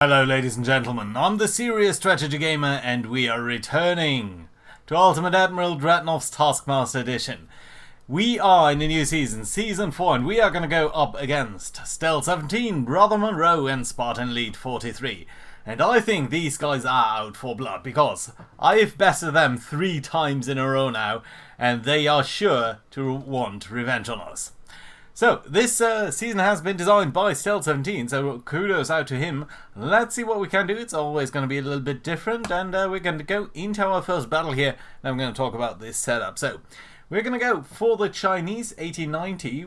Hello ladies and gentlemen, I'm the Serious Strategy Gamer and we are returning to Ultimate Admiral Dreadnoughts Taskmaster Edition. We are in the new season, Season 4, and we are going to go up against Stealth 17, Brother Monroe and Spartan Lead 43. And I think these guys are out for blood because I've bested them 3 times in a row now and they are sure to want revenge on us. So, this season has been designed by Stealth 17, so kudos out to him. Let's see what we can do. It's always going to be a little bit different, and we're going to go into our first battle here, and I'm going to talk about this setup. So, we're going to go for the Chinese 1890.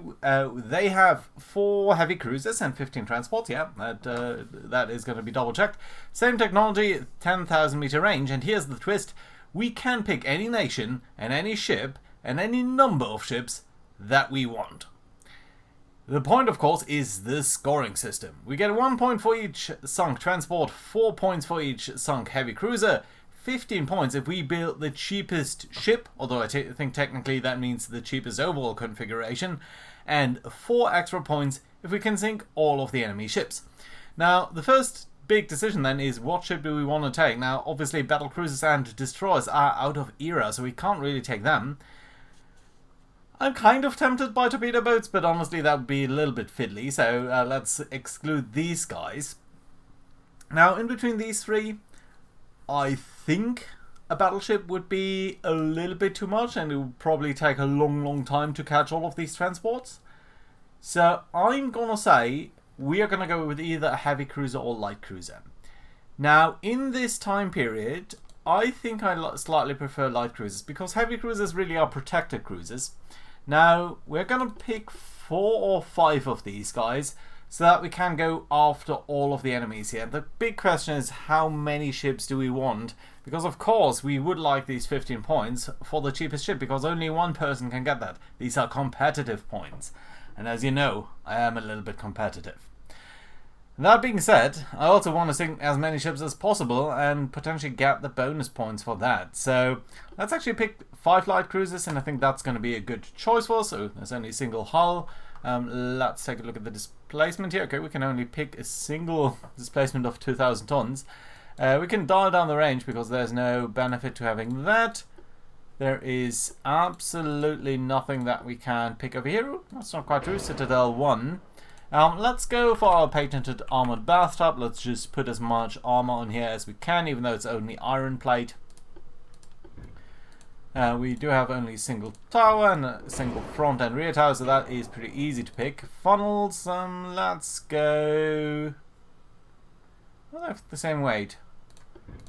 They have 4 heavy cruisers and 15 transports. Yeah, that is going to be double checked. Same technology, 10,000 meter range, and here's the twist. We can pick any nation and any ship and any number of ships that we want. The point, of course, is the scoring system. We get 1 point for each sunk transport, 4 points for each sunk heavy cruiser, 15 points if we build the cheapest ship, although I think technically that means the cheapest overall configuration, and 4 extra points if we can sink all of the enemy ships. Now, the first big decision then is what ship do we want to take? Now, obviously battle cruisers and destroyers are out of era, so we can't really take them. I'm kind of tempted by torpedo boats, but honestly that would be a little bit fiddly, so let's exclude these guys. Now, in between these 3, I think a battleship would be a little bit too much, and it would probably take a long time to catch all of these transports. So I'm gonna say we are gonna go with either a heavy cruiser or light cruiser. Now, in this time period, I think I slightly prefer light cruisers, because heavy cruisers really are protected cruisers. Now, we're going to pick 4 or 5 of these guys so that we can go after all of the enemies here. The big question is how many ships do we want? Because of course we would like these 15 points for the cheapest ship, because only one person can get that. These are competitive points. And as you know, I am a little bit competitive. That being said, I also want to sink as many ships as possible and potentially get the bonus points for that. So let's actually pick 5 light cruisers, and I think that's going to be a good choice for us. So there's only a single hull. Let's take a look at the displacement here. Okay, we can only pick a single displacement of 2,000 tons. We can dial down the range because there's no benefit to having that. There is absolutely nothing that we can pick over here. That's not quite true. Citadel 1. Let's go for our patented armored bathtub. Let's just put as much armor on here as we can, even though it's only iron plate. We do have only a single tower and a single front and rear tower, so that is pretty easy to pick. Funnels, let's go... Well, they have the same weight.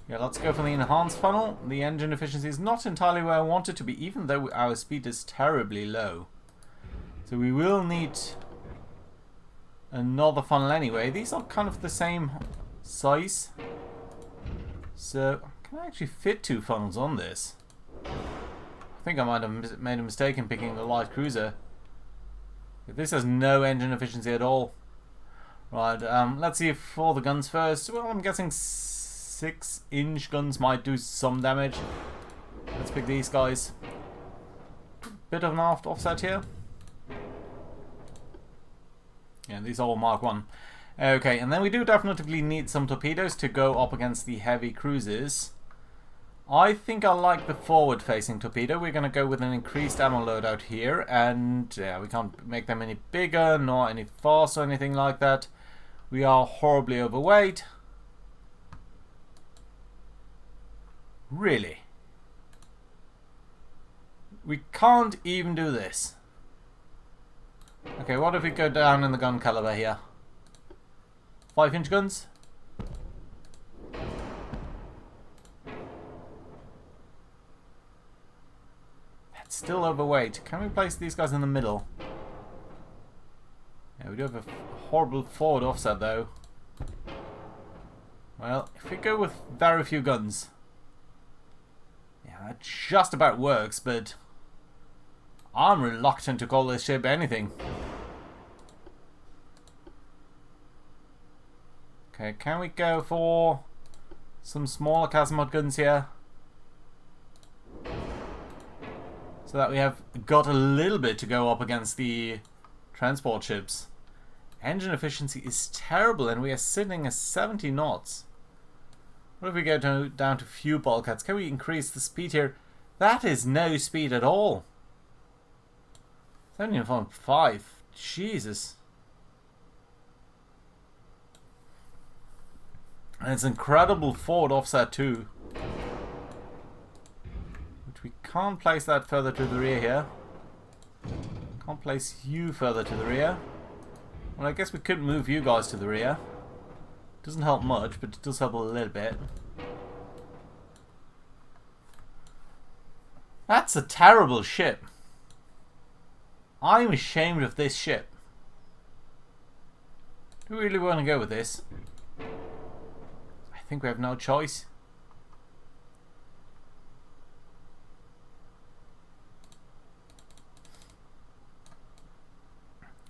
Yeah, let's go for the enhanced funnel. The engine efficiency is not entirely where I want it to be, even though our speed is terribly low. So we will need another funnel anyway. These are kind of the same size. So, can I actually fit 2 funnels on this? I think I might have made a mistake in picking the light cruiser. This has no engine efficiency at all. Right, let's see if for the guns first. Well, I'm guessing 6-inch guns might do some damage. Let's pick these guys. Bit of an aft offset here. Yeah, these are all Mark 1. Okay, and then we do definitely need some torpedoes to go up against the heavy cruisers. I think I like the forward-facing torpedo. We're going to go with an increased ammo load out here, and yeah, we can't make them any bigger, nor any faster or anything like that. We are horribly overweight. Really? We can't even do this. Okay, what if we go down in the gun caliber here? 5-inch guns? That's still overweight. Can we place these guys in the middle? Yeah, we do have a horrible forward offset though. Well, if we go with very few guns. Yeah, that just about works, but I'm reluctant to call this ship anything. Okay, can we go for some smaller Casimod guns here? So that we have got a little bit to go up against the transport ships. Engine efficiency is terrible and we are sitting at 70 knots. What if we go down to few bulkheads? Can we increase the speed here? That is no speed at all. 17.5. Jesus. And it's incredible forward offset too. Which we can't place that further to the rear here. Can't place you further to the rear. Well, I guess we could move you guys to the rear. Doesn't help much, but it does help a little bit. That's a terrible ship. I'm ashamed of this ship. Do we really want to go with this? I think we have no choice.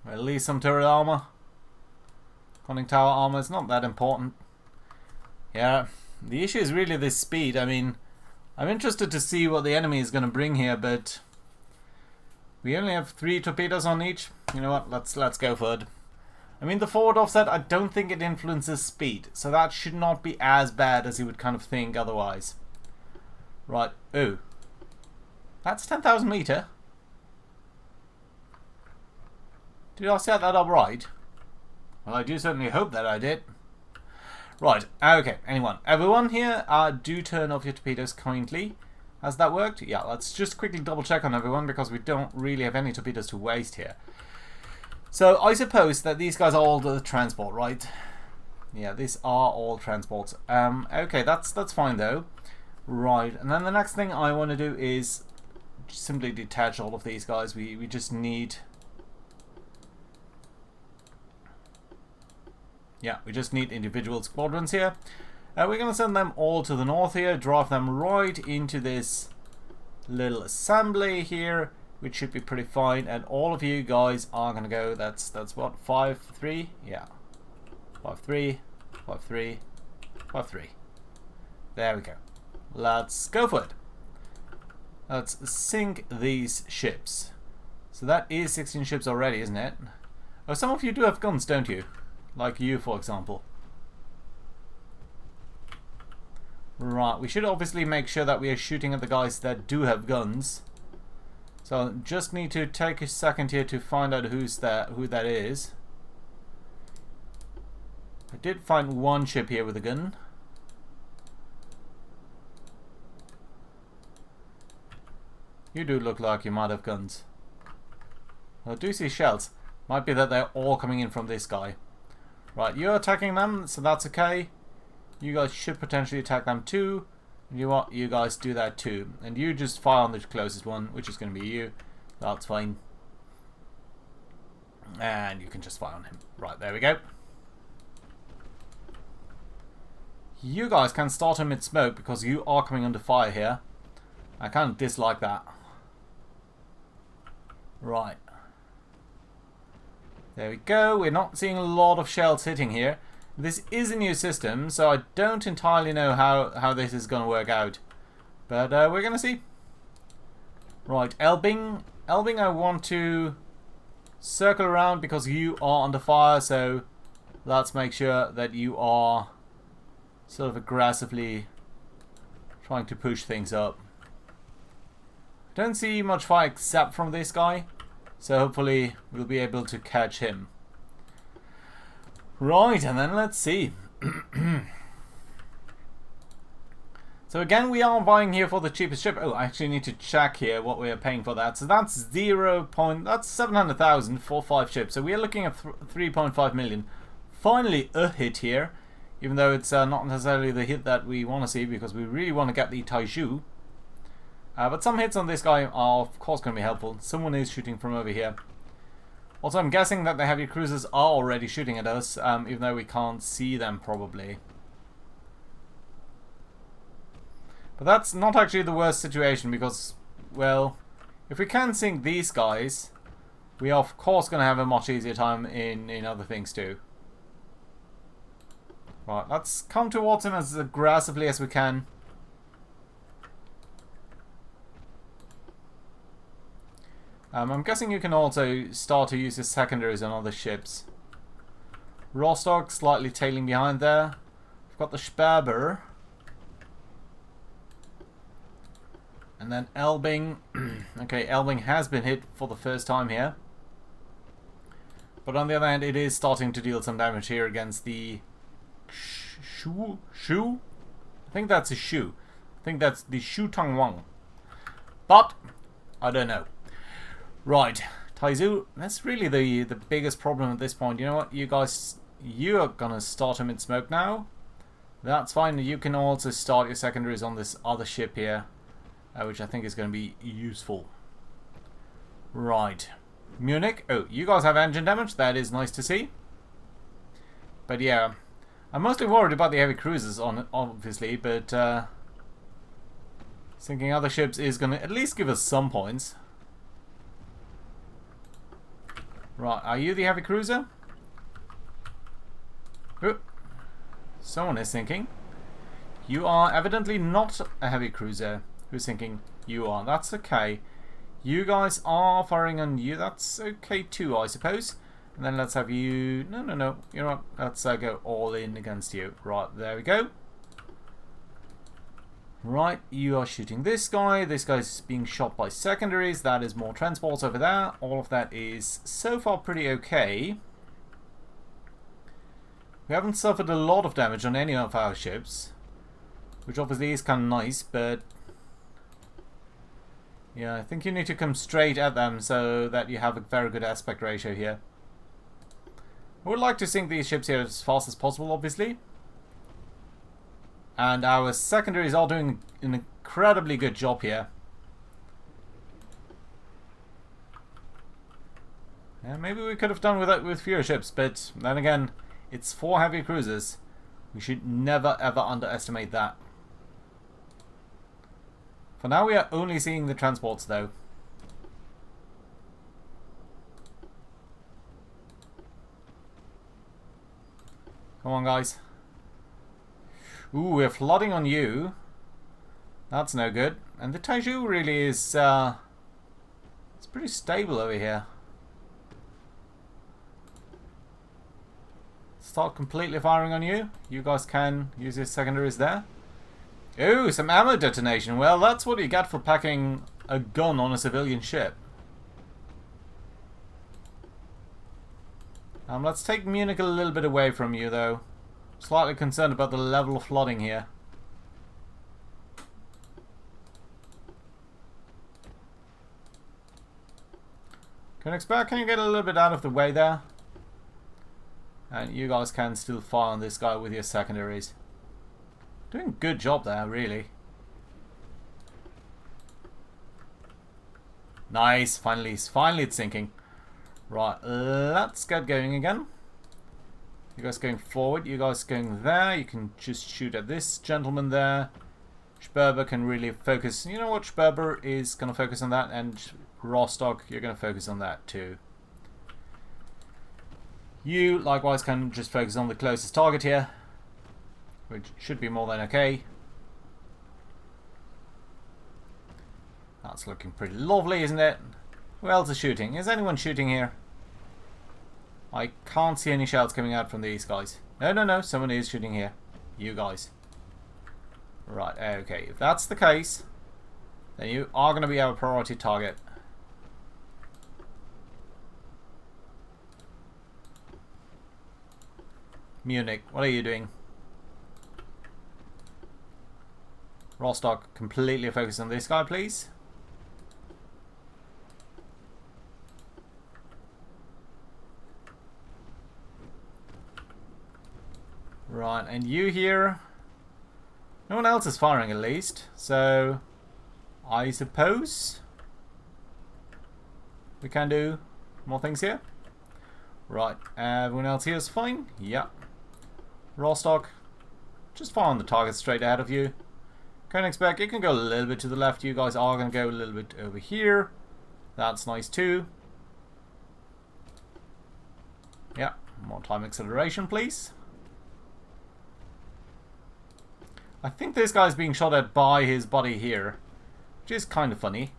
At least some turret armor. Conning tower armor is not that important. Yeah, the issue is really this speed. I mean, I'm interested to see what the enemy is going to bring here, but we only have 3 torpedoes on each. You know what? Let's go for it. I mean, the forward offset, I don't think it influences speed, so that should not be as bad as you would kind of think otherwise. Right. Ooh, that's 10,000 meter. Did I set that up right? Well, I do certainly hope that I did. Right, okay, everyone here, do turn off your torpedoes kindly. Has that worked? Yeah, let's just quickly double check on everyone because we don't really have any torpedoes to waste here. So, I suppose that these guys are all the transport, right? Yeah, these are all transports. Okay, that's fine though. Right, and then the next thing I want to do is simply detach all of these guys. We just need... Yeah, we just need individual squadrons here. We're going to send them all to the north here, drive them right into this little assembly here, which should be pretty fine. And all of you guys are going to go, that's what, 5-3? Yeah. 5-3, 5-3, 5-3. There we go. Let's go for it. Let's sink these ships. So that is 16 ships already, isn't it? Oh, some of you do have guns, don't you? Like you, for example. Right, we should obviously make sure that we are shooting at the guys that do have guns. So just need to take a second here to find out who that is. I did find one ship here with a gun. You do look like you might have guns. I do see shells. Might be that they're all coming in from this guy. Right, you're attacking them, so that's okay. You guys should potentially attack them too. And you know what? You guys do that too. And you just fire on the closest one, which is going to be you. That's fine. And you can just fire on him. Right, there we go. You guys can start him mid smoke because you are coming under fire here. I kind of dislike that. Right. There we go. We're not seeing a lot of shells hitting here. This is a new system, so I don't entirely know how this is going to work out. But we're going to see. Right, Elbing. Elbing, I want to circle around because you are under fire, so let's make sure that you are sort of aggressively trying to push things up. Don't see much fire except from this guy. So hopefully we'll be able to catch him. Right, and then let's see. So again, we are vying here for the cheapest ship. Oh, I actually need to check here what we are paying for that. So that's that's 700,000 for 5 ships. So we are looking at 3.5 million. Finally a hit here, even though it's not necessarily the hit that we want to see because we really want to get the Taiju. But some hits on this guy are of course going to be helpful. Someone is shooting from over here. Also, I'm guessing that the heavy cruisers are already shooting at us, even though we can't see them probably. But that's not actually the worst situation because, well, if we can sink these guys, we are of course going to have a much easier time in other things too. Right, let's come towards him as aggressively as we can. I'm guessing you can also start to use his secondaries on other ships. Rostock slightly tailing behind there. We've got the Sperber. And then Elbing. Okay, Elbing has been hit for the first time here. But on the other hand, it is starting to deal some damage here against the Shu? I think that's a Shu. I think that's the Shu Tangwang. But, I don't know. Right, Taizu, that's really the biggest problem at this point. You know what, you guys, you are going to start him in smoke now. That's fine. You can also start your secondaries on this other ship here. Which I think is going to be useful. Right. Munich. Oh, you guys have engine damage. That is nice to see. But yeah, I'm mostly worried about the heavy cruisers, obviously. But sinking other ships is going to at least give us some points. Right. Are you the heavy cruiser? Oh, someone is sinking. You are evidently not a heavy cruiser. Who's thinking you are? That's okay. You guys are firing on you. That's okay too, I suppose. And then let's have you... No. You know what? Let's go all in against you. Right, there we go. Right, you are shooting this guy. This guy's being shot by secondaries. That is more transports over there. All of that is so far pretty okay. We haven't suffered a lot of damage on any of our ships. Which obviously is kind of nice, but... yeah, I think you need to come straight at them so that you have a very good aspect ratio here. I would like to sink these ships here as fast as possible, obviously. And our secondaries are doing an incredibly good job here. Yeah, maybe we could have done with fewer ships, but then again, it's 4 heavy cruisers. We should never ever underestimate that. For now, we are only seeing the transports, though. Come on, guys. Ooh, we're flooding on you. That's no good. And the Taiju really is... it's pretty stable over here. Start completely firing on you. You guys can use your secondaries there. Ooh, some ammo detonation. Well, that's what you get for packing a gun on a civilian ship. Let's take Munich a little bit away from you, though. Slightly concerned about the level of flooding here. Königsberg, can you get a little bit out of the way there? And you guys can still fire on this guy with your secondaries. Doing a good job there, really. Nice, finally it's sinking. Right, let's get going again. You guys going forward, you guys going there. You can just shoot at this gentleman there. Sperber can really focus. You know what, Sperber is going to focus on that, and Rostock, you're going to focus on that too. You, likewise, can just focus on the closest target here, which should be more than okay. That's looking pretty lovely, isn't it? Who else is shooting? Is anyone shooting here? I can't see any shells coming out from these guys. No, someone is shooting here. You guys. Right, okay. If that's the case, then you are going to be our priority target. Munich, what are you doing? Rostock, completely focus on this guy, please. Right, and you here. No one else is firing at least, so I suppose we can do more things here. Right, everyone else here is fine. Yeah. Rostock, just fire on the target straight ahead of you. Königsberg, you can go a little bit to the left. You guys are going to go a little bit over here. That's nice too. Yeah, more time acceleration, please. I think this guy's being shot at by his buddy here, which is kind of funny.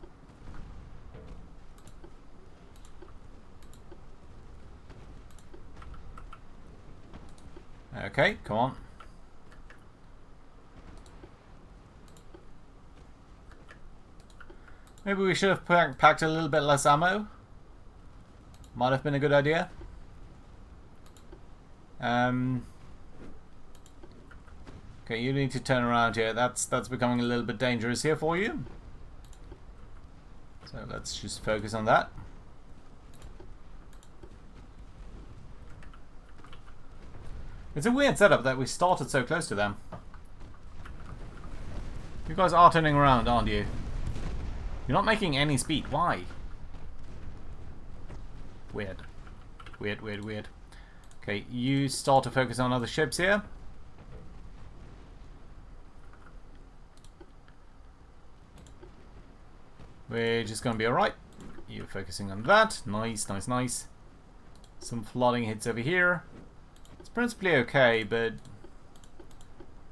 Okay, come on. Maybe we should have packed a little bit less ammo. Might have been a good idea. Okay, you need to turn around here. That's becoming a little bit dangerous here for you. So let's just focus on that. It's a weird setup that we started so close to them. You guys are turning around, aren't you? You're not making any speed. Why? Weird. Weird, weird, weird. Okay, you start to focus on other ships here. We're just going to be alright. You're focusing on that. Nice, nice, nice. Some flooding hits over here. It's principally okay, but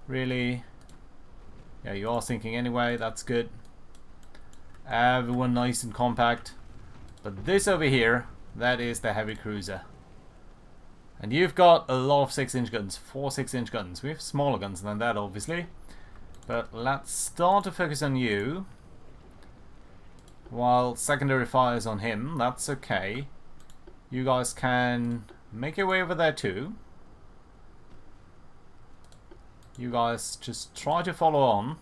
really... Yeah, you are sinking anyway. That's good. Everyone nice and compact. But this over here, that is the heavy cruiser. And you've got a lot of 6-inch guns. 4 6-inch guns. We have smaller guns than that, obviously. But let's start to focus on you. While secondary fire is on him, that's okay. You guys can make your way over there too. You guys just try to follow on.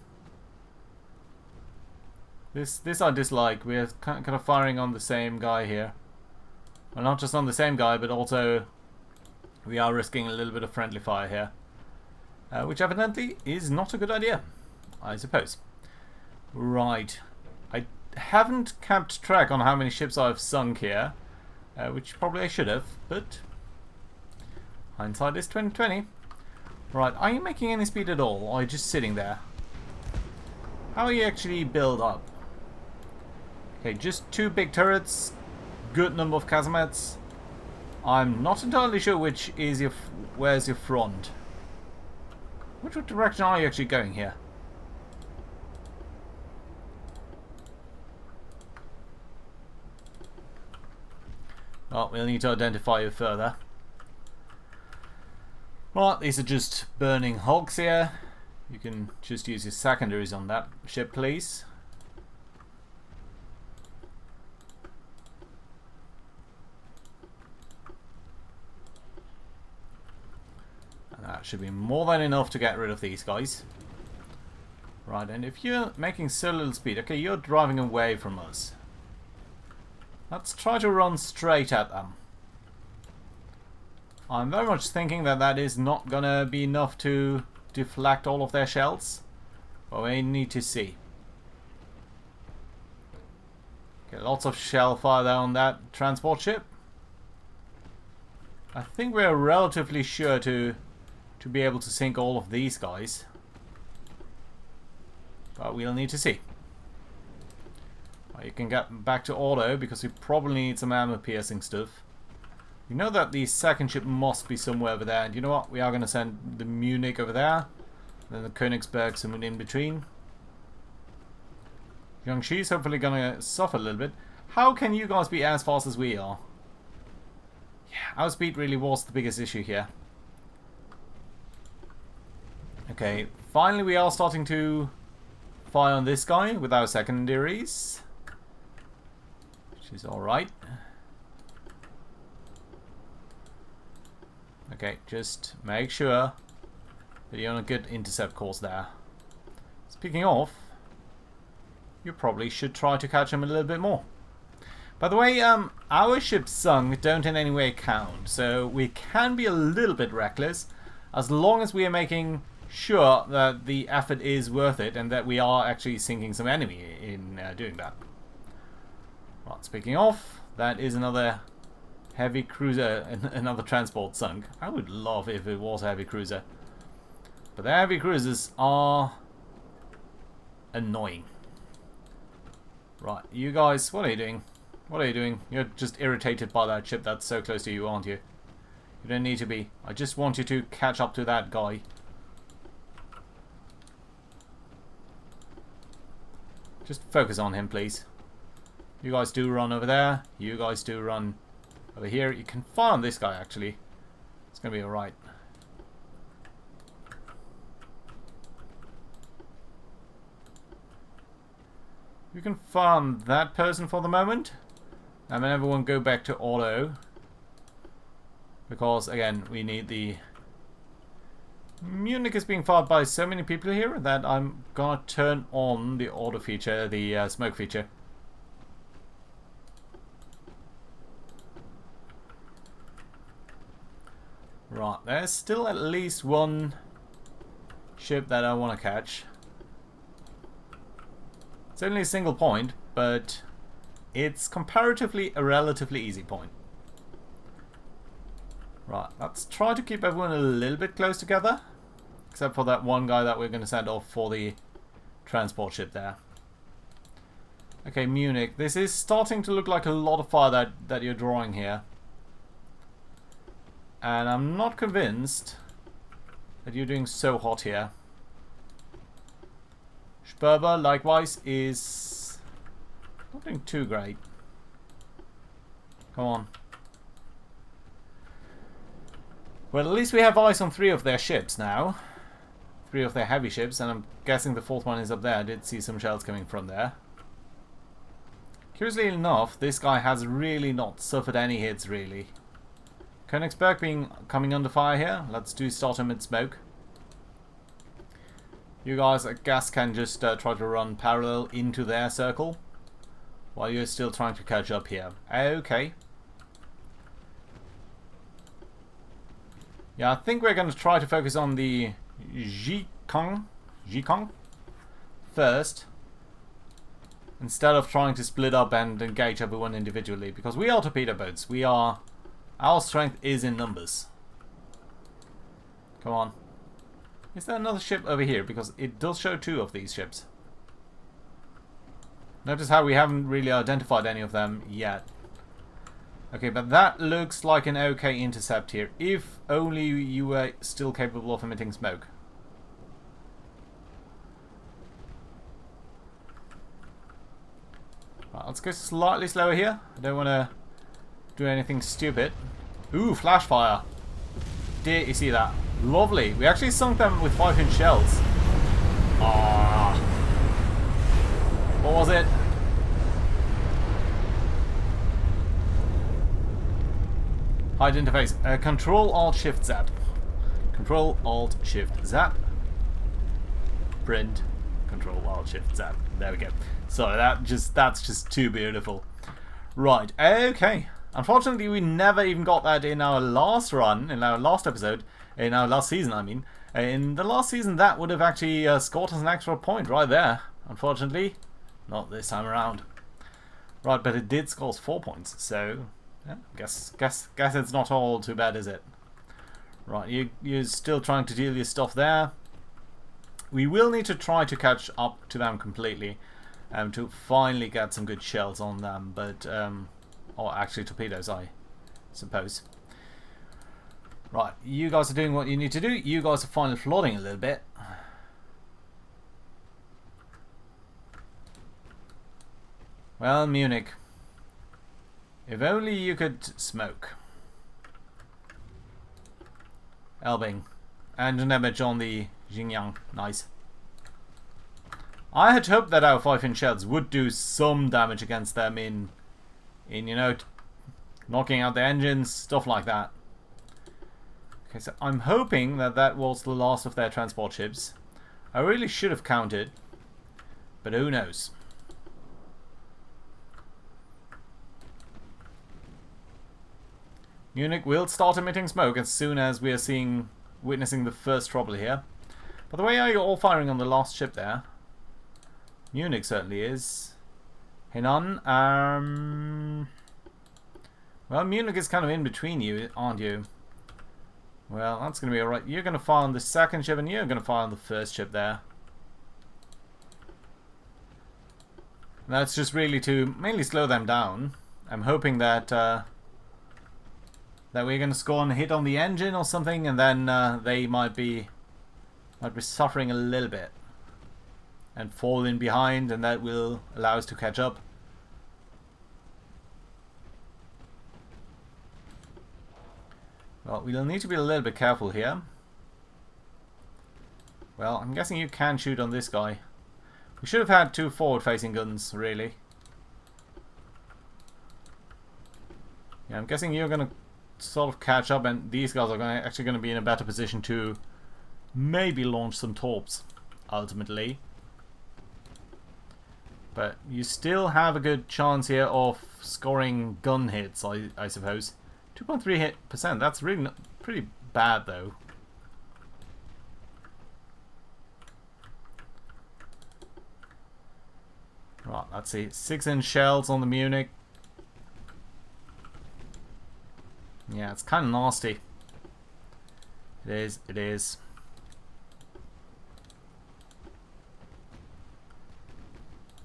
This I dislike. We're kind of firing on the same guy here. Well, not just on the same guy, but also we are risking a little bit of friendly fire here. Which evidently is not a good idea, I suppose. Right. I haven't kept track on how many ships I've sunk here, which probably I should have, but hindsight is 20/20. Right, are you making any speed at all, or are you just sitting there? How are you actually built up? Okay, just 2 big turrets, good number of casemates. I'm not entirely sure which is your, where's your front. Which direction are you actually going here? Well, we'll need to identify you further. Right, these are just burning hulks here. You can just use your secondaries on that ship, please. And that should be more than enough to get rid of these guys. Right, and if you're making so little speed, okay, you're driving away from us. Let's try to run straight at them. I'm very much thinking that that is not gonna be enough to deflect all of their shells. But we need to see. Okay, lots of shell fire there on that transport ship. I think we're relatively sure to be able to sink all of these guys. But we'll need to see. You can get back to auto because we probably need some armor piercing stuff. You know that the second ship must be somewhere over there, and you know what? We are going to send the Munich over there, then the Königsberg somewhere in between. Jiangxi's hopefully going to suffer a little bit. How can you guys be as fast as we are? Yeah, our speed really was the biggest issue here. Okay, finally we are starting to fire on this guy with our secondaries. Which is alright. Okay, just make sure that you're on a good intercept course there. Speaking of, you probably should try to catch him a little bit more. By the way, our ships sunk don't in any way count, so we can be a little bit reckless as long as we are making sure that the effort is worth it and that we are actually sinking some enemy in doing that. Right, speaking of, that is another heavy cruiser, another transport sunk. I would love if it was a heavy cruiser. But the heavy cruisers are annoying. Right, you guys, what are you doing? What are you doing? You're just irritated by that ship that's so close to you, aren't you? You don't need to be. I just want you to catch up to that guy. Just focus on him, please. You guys do run over there. You guys do run over here. You can fire on this guy, actually. It's going to be alright. You can farm that person for the moment. And then everyone go back to auto. Because, again, we need the... Munich is being farmed by so many people here that I'm gonna turn on the auto feature, the smoke feature. Right, there's still at least one ship that I want to catch. It's only a single point, but it's comparatively a relatively easy point. Right, let's try to keep everyone a little bit close together. Except for that one guy that we're going to send off for the transport ship there. Okay, Munich. This is starting to look like a lot of fire that you're drawing here. And I'm not convinced that you're doing so hot here. Sperber, likewise, is not doing too great. Come on. Well, at least we have eyes on 3 of their ships now. 3 of their heavy ships, and I'm guessing the 4th one is up there. I did see some shells coming from there. Curiously enough, this guy has really not suffered any hits, really. Königsberg coming under fire here. Let's do start him in smoke. You guys, I guess, can just try to run parallel into their circle while you're still trying to catch up here. Okay. Yeah, I think we're going to try to focus on the Jikong first, instead of trying to split up and engage everyone individually, because we are torpedo boats. Our strength is in numbers. Come on. Is there another ship over here? Because it does show 2 of these ships. Notice how we haven't really identified any of them yet. Okay, but that looks like an okay intercept here, if only you were still capable of emitting smoke. Right, let's go slightly slower here. I don't want to do anything stupid. Ooh, flash fire. Did you see that? Lovely. We actually sunk them with 5-inch shells. Ah. What was it? Hide interface. Control Alt Shift Z. Control Alt Shift Z. Print. Control Alt Shift Z. There we go. Sorry, that's just too beautiful. Right. Okay. Unfortunately, we never even got that in our last run, in our last episode, in our last season. I mean, in the last season, that would have actually scored us an extra point right there. Unfortunately, not this time around. Right, but it did score us 4 points, so. Yeah, guess it's not all too bad, is it? Right, you're still trying to deal your stuff there. We will need to try to catch up to them completely, to finally get some good shells on them, but or actually torpedoes, I suppose. Right, you guys are doing what you need to do. You guys are finally flooding a little bit. Well, Munich. If only you could smoke. Elbing. And an image on the Xinjiang. Nice. I had hoped that our 5-inch shells would do some damage against them in you know, knocking out the engines, stuff like that. Okay, so I'm hoping that was the last of their transport ships. I really should have counted, but who knows. Munich will start emitting smoke as soon as we are witnessing the first trouble here. By the way, are you all firing on the last ship there? Munich certainly is. Henan, well, Munich is kind of in between you, aren't you? Well, that's going to be alright. You're going to fire on the second ship and you're going to fire on the first ship there. And that's just really to mainly slow them down. I'm hoping that that we're going to score and hit on the engine or something, and then they might be suffering a little bit and fall in behind, and that will allow us to catch up. Well, we'll need to be a little bit careful here. Well, I'm guessing you can shoot on this guy. We should have had 2 forward-facing guns, really. Yeah, I'm guessing you're going to sort of catch up, and these guys are actually going to be in a better position to maybe launch some torps, ultimately. But you still have a good chance here of scoring gun hits, I suppose. 2.3%, that's really not, pretty bad, though. Right, let's see. 6-inch shells on the Munich. Yeah, it's kind of nasty. It is, it is.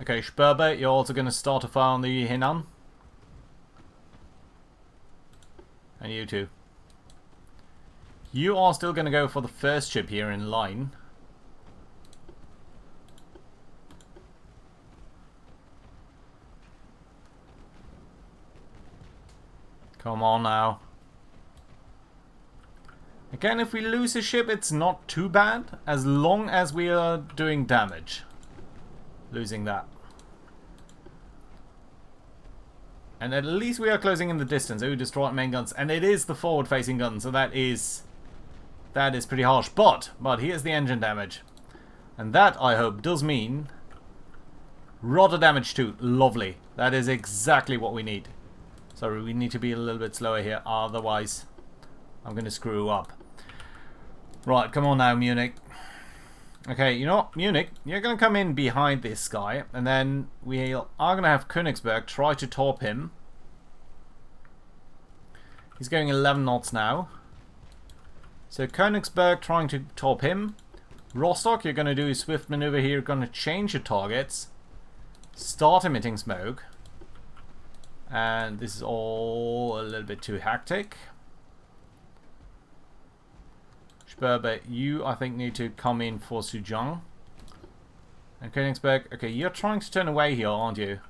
Okay, Sperber, you're also going to start a fire on the Henan. And you too. You are still going to go for the first ship here in line. Come on now. Again, if we lose a ship, it's not too bad, as long as we are doing damage. Losing that. And at least we are closing in the distance. Oh, destroy main guns. And it is the forward-facing gun, so that is pretty harsh. But here's the engine damage. And that, I hope, does mean rudder damage too. Lovely. That is exactly what we need. Sorry, we need to be a little bit slower here, otherwise I'm going to screw up. Right, come on now, Munich. Okay, you know what, Munich, you're going to come in behind this guy, and then we are going to have Königsberg try to torp him. He's going 11 knots now. So Königsberg trying to torp him. Rostock, you're going to do a swift maneuver here, you're going to change your targets. Start emitting smoke. And this is all a little bit too hectic. Sperber, you, I think, need to come in for Suzhou. And Königsberg, okay, you're trying to turn away here, aren't you?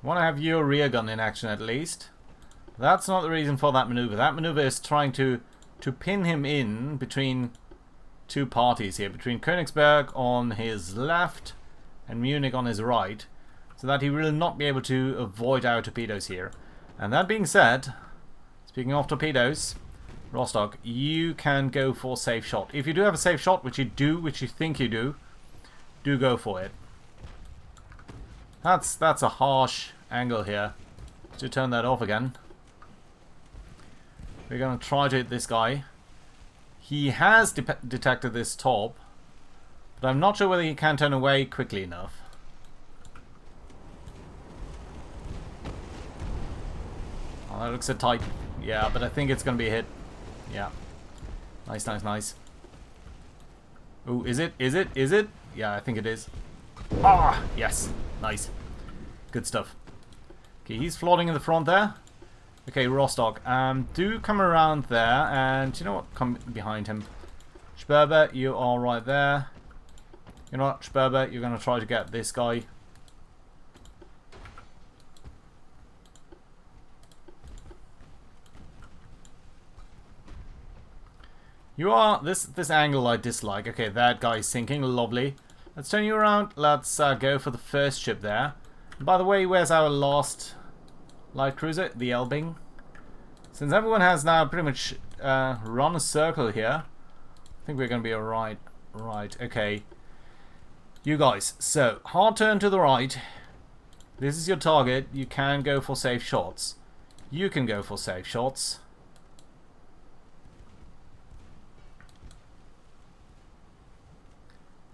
You want to have your rear gun in action at least. That's not the reason for that maneuver. That maneuver is trying to pin him in between two parties here. Between Königsberg on his left and Munich on his right. So that he will not be able to avoid our torpedoes here. And that being said, speaking of torpedoes, Rostock, you can go for safe shot. If you do have a safe shot, which you do, which you think you do go for it. That's a harsh angle here. To turn that off again. We're going to try to hit this guy. He has detected this torp, but I'm not sure whether he can turn away quickly enough. Oh, that looks so tight. Yeah, but I think it's going to be a hit. Yeah. Nice, nice, nice. Ooh, is it? Is it? Is it? Yeah, I think it is. Ah, yes. Nice. Good stuff. Okay, he's floating in the front there. Okay, Rostock, do come around there, and you know what? Come behind him. Sperber, you are right there. You know what, Sperber, you're going to try to get this guy. You are, this angle I dislike. Okay, that guy's sinking, lovely. Let's turn you around, let's go for the first ship there. And by the way, where's our last light cruiser? The Elbing. Since everyone has now pretty much run a circle here, I think we're going to be alright. Right, okay. You guys, so, hard turn to the right. This is your target. You can go for safe shots. You can go for safe shots.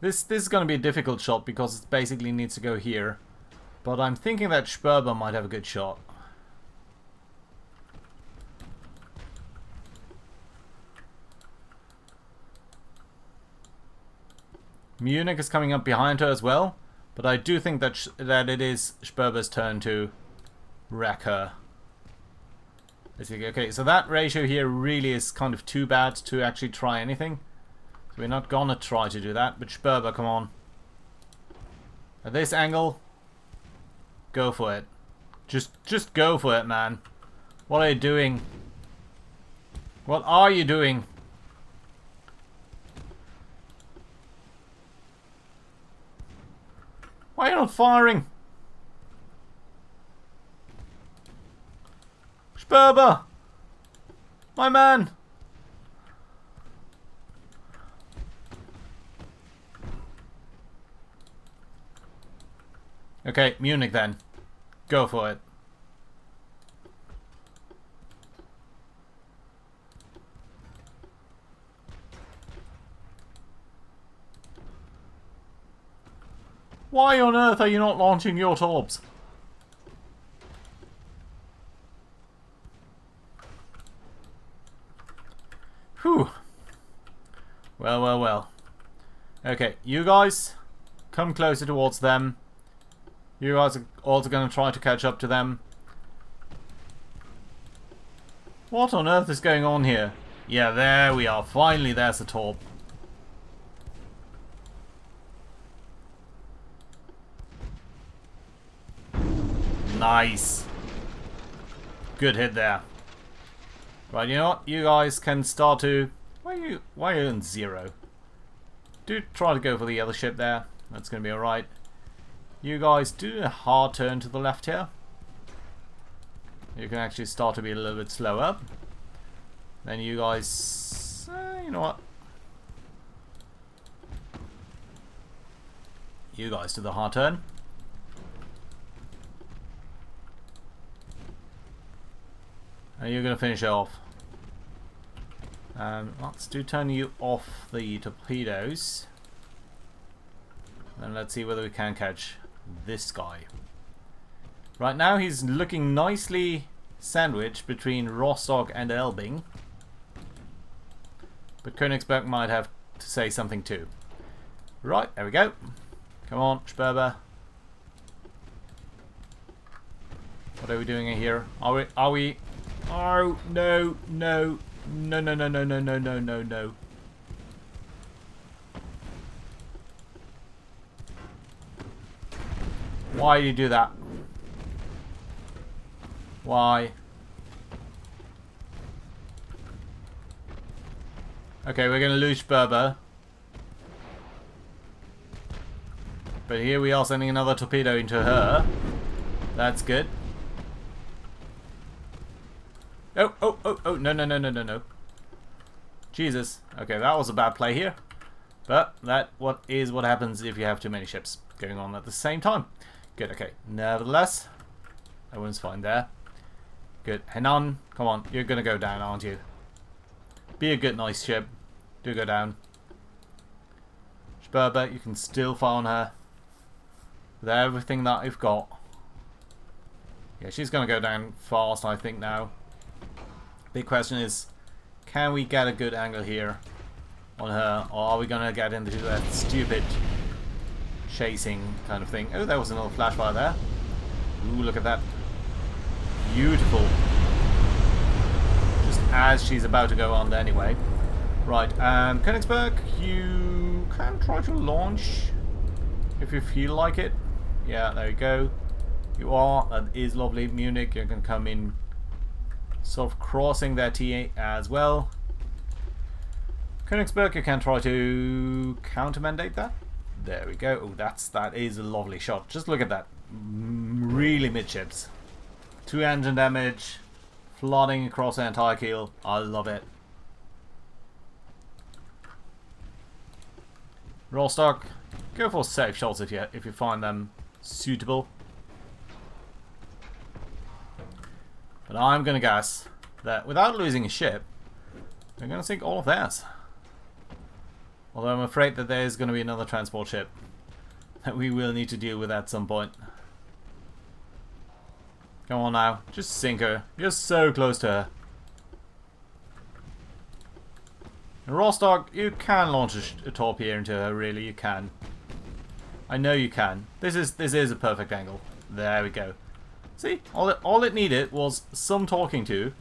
This is going to be a difficult shot because it basically needs to go here. But I'm thinking that Sperber might have a good shot. Munich is coming up behind her as well. But I do think that that it is Sperber's turn to wreck her. Basically, okay, so that ratio here really is kind of too bad to actually try anything. So we're not gonna try to do that. But Sperber, come on. At this angle, go for it. Just go for it, man. What are you doing? What are you doing? not firing. Sperber! My man! Okay, Munich then. Go for it. Why on earth are you not launching your torps? Whew. Well, well, well. Okay, you guys come closer towards them. You guys are also going to try to catch up to them. What on earth is going on here? Yeah, there we are. Finally, there's the torp. Nice. Good hit there. Right, you know what? You guys can start to... Why are you in 0? Do try to go for the other ship there. That's going to be alright. You guys do a hard turn to the left here. You can actually start to be a little bit slower. Then you guys... you know what? You guys do the hard turn. And you're going to finish it off. Let's turn you off the torpedoes. And let's see whether we can catch this guy. Right now he's looking nicely sandwiched between Rostock and Elbing. But Königsberg might have to say something too. Right, there we go. Come on, Sperber. What are we doing here? Are we... Oh, no, no, no, no, no, no, no, no, no, no, no. Why do you do that? Why? Okay, we're going to lose Sperber. But here we are sending another torpedo into her. That's good. Oh, oh, oh, oh, no, no, no, no, no, no. Jesus. Okay, that was a bad play here. But what happens if you have too many ships going on at the same time. Good, okay. Nevertheless, that one's fine there. Good. Henan, come on. You're going to go down, aren't you? Be a good, nice ship. Do go down. Sperber, you can still fire on her. With everything that you've got. Yeah, she's going to go down fast, I think, now. Big question is, can we get a good angle here on her, or are we going to get into that stupid chasing kind of thing? Oh, there was another flash fire there. Ooh, look at that. Beautiful. Just as she's about to go on anyway. Right, Königsberg, you can try to launch if you feel like it. Yeah, there you go. You are. That is lovely. Munich, you can come in sort of crossing their TA as well. Königsberg, you can try to counter-mandate that. There we go. Oh, that is a lovely shot. Just look at that. Really midships. 2 engine damage. Flooding across the entire keel. I love it. Rostock, go for safe shots if you find them suitable. But I'm going to guess that without losing a ship, they're going to sink all of theirs. Although I'm afraid that there's going to be another transport ship that we will need to deal with at some point. Come on now, just sink her. You're so close to her. And Rostock, you can launch a torpedo into her, really, you can. I know you can. This is a perfect angle. There we go. See, all it needed was some talking to.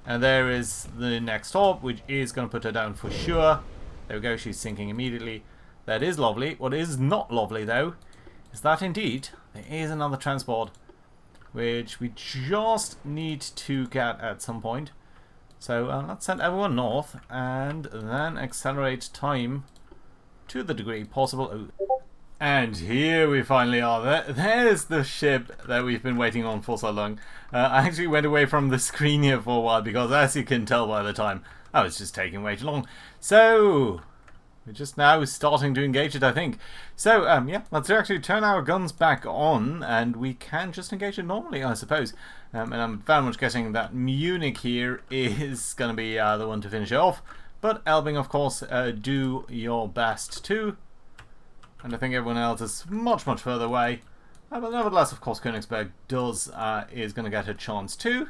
And there is the next torp, which is going to put her down for sure. There we go, she's sinking immediately. That is lovely. What is not lovely, though, is that indeed there is another transport, which we just need to get at some point. So let's send everyone north and then accelerate time to the degree possible. Oh, And here we finally are. There's the ship that we've been waiting on for so long. I actually went away from the screen here for a while because, as you can tell by the time, I was just taking way too long. So, we're just now starting to engage it, I think. So, yeah, let's actually turn our guns back on and we can just engage it normally, I suppose. And I'm very much guessing that Munich here is going to be the one to finish it off. But Elbing, of course, do your best too. And I think everyone else is much further away. But nevertheless, of course, Königsberg is going to get a chance too.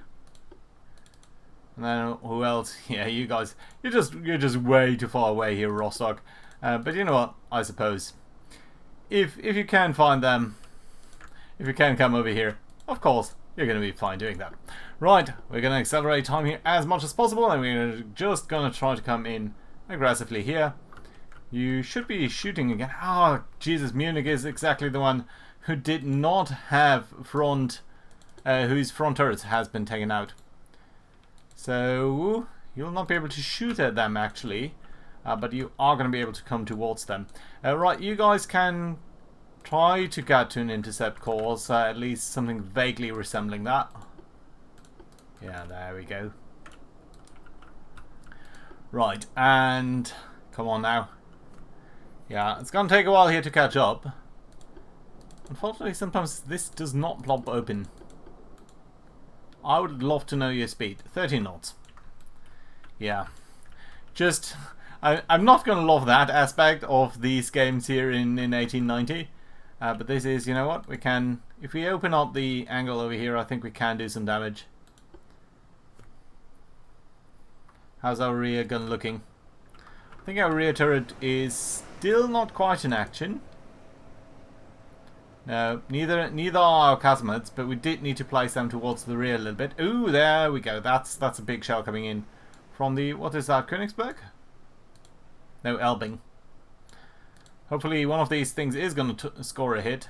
And then who else? Yeah, you guys. You're just way too far away here, Rostock. But you know what? I suppose if you can find them, if you can come over here, of course you're going to be fine doing that. Right, we're going to accelerate time here as much as possible, and we're just going to try to come in aggressively here. You should be shooting again. Oh, Jesus, Munich is exactly the one who did not have front, whose front turret has been taken out. So, you'll not be able to shoot at them, actually. But you are going to be able to come towards them. Right, you guys can try to get to an intercept course, at least something vaguely resembling that. Yeah, there we go. Right, and come on now. Yeah, it's going to take a while here to catch up. Unfortunately, sometimes this does not plop open. I would love to know your speed. 13 knots. Yeah. Just, I'm not going to love that aspect of these games here in 1890. But this is, you know what, we can, if we open up the angle over here, I think we can do some damage. How's our rear gun looking? I think our rear turret is still not quite in action. No, neither are our casemates, but we did need to place them towards the rear a little bit. Ooh, there we go. That's a big shell coming in from the, what is that, Königsberg? No, Elbing. Hopefully one of these things is going to score a hit.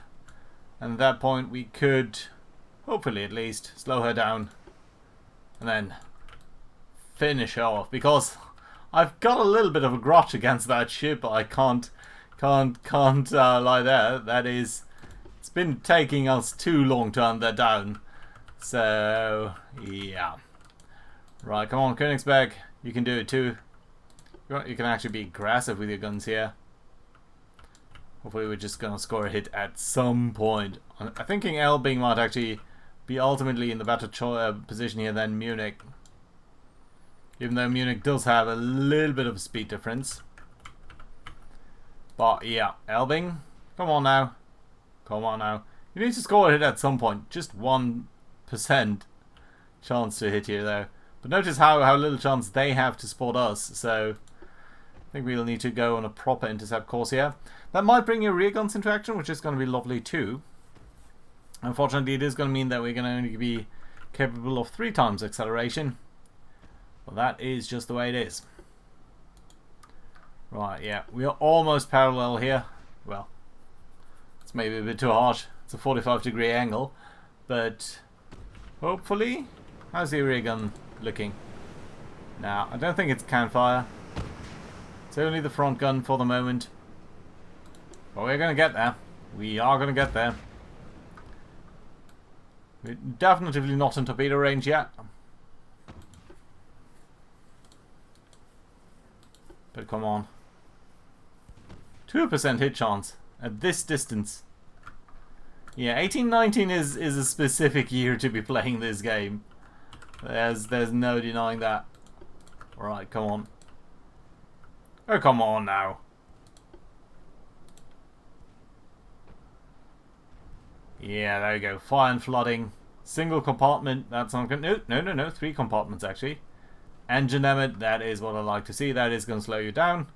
And at that point we could, hopefully at least, slow her down. And then finish her off. Because I've got a little bit of a grudge against that ship. I can't lie there. That is, it's been taking us too long to hunt that down. So, yeah. Right, come on, Königsberg. You can do it too. You can actually be aggressive with your guns here. Hopefully we're just going to score a hit at some point. I'm thinking Elbing might actually be ultimately in the better position here than Munich. Even though Munich does have a little bit of a speed difference. But yeah, Elbing, come on now. Come on now. You need to score a hit at some point. Just 1% chance to hit here though. But notice how little chance they have to spot us. So I think we'll need to go on a proper intercept course here. That might bring your rear guns into action, which is going to be lovely too. Unfortunately, it is going to mean that we're going to only be capable of 3 times acceleration. Well, that is just the way it is. Right, yeah, we are almost parallel here. Well, it's maybe a bit too harsh. It's a 45-degree angle. But hopefully, how's the rear gun looking? Now, I don't think it's can fire. It's only the front gun for the moment. But we're going to get there. We are going to get there. We're definitely not in torpedo range yet. But come on. 2% hit chance at this distance. Yeah, 1819 is a specific year to be playing this game. There's no denying that. Alright, come on. Oh, come on now. Yeah, there you go. Fire and flooding. Single compartment. That's not good. No. 3 compartments, actually. Engine emit. That is what I like to see. That is going to slow you down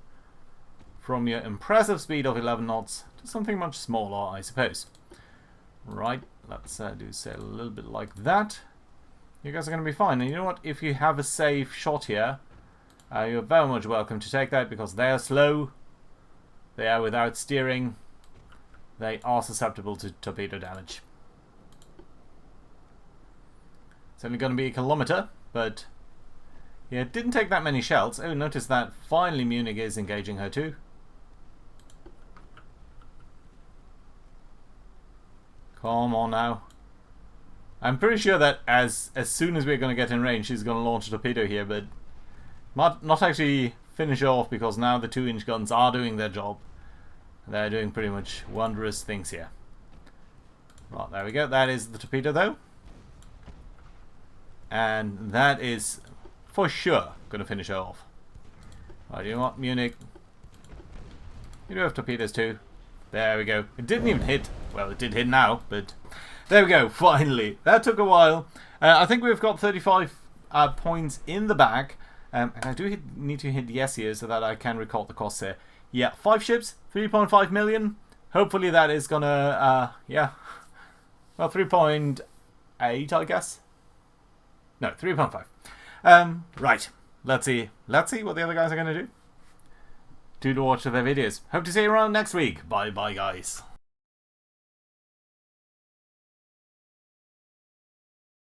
from your impressive speed of 11 knots to something much smaller, I suppose. Right. Let's do say a little bit like that. You guys are going to be fine. And you know what? If you have a safe shot here, you're very much welcome to take that because they are slow. They are without steering. They are susceptible to torpedo damage. It's only going to be a kilometer, but yeah, it didn't take that many shells. Oh, notice that finally Munich is engaging her too. Come on now. I'm pretty sure that as soon as we're going to get in range, she's going to launch a torpedo here, but not actually finish off, because now the 2-inch guns are doing their job. They're doing pretty much wondrous things here. Right, there we go. That is the torpedo, though. And that is for sure going to finish her off. Right, you know what, Munich? You do have torpedoes too. There we go. It didn't even hit. Well, it did hit now, but there we go. Finally. That took a while. I think we've got 35 points in the bag. And I do need to hit yes here so that I can record the costs here. Yeah, 5 ships, 3.5 million. Hopefully that is gonna, yeah. Well, 3.8, I guess. No, 3.5. Right. Let's see what the other guys are gonna do. Do watch their videos. Hope to see you around next week. Bye bye, guys.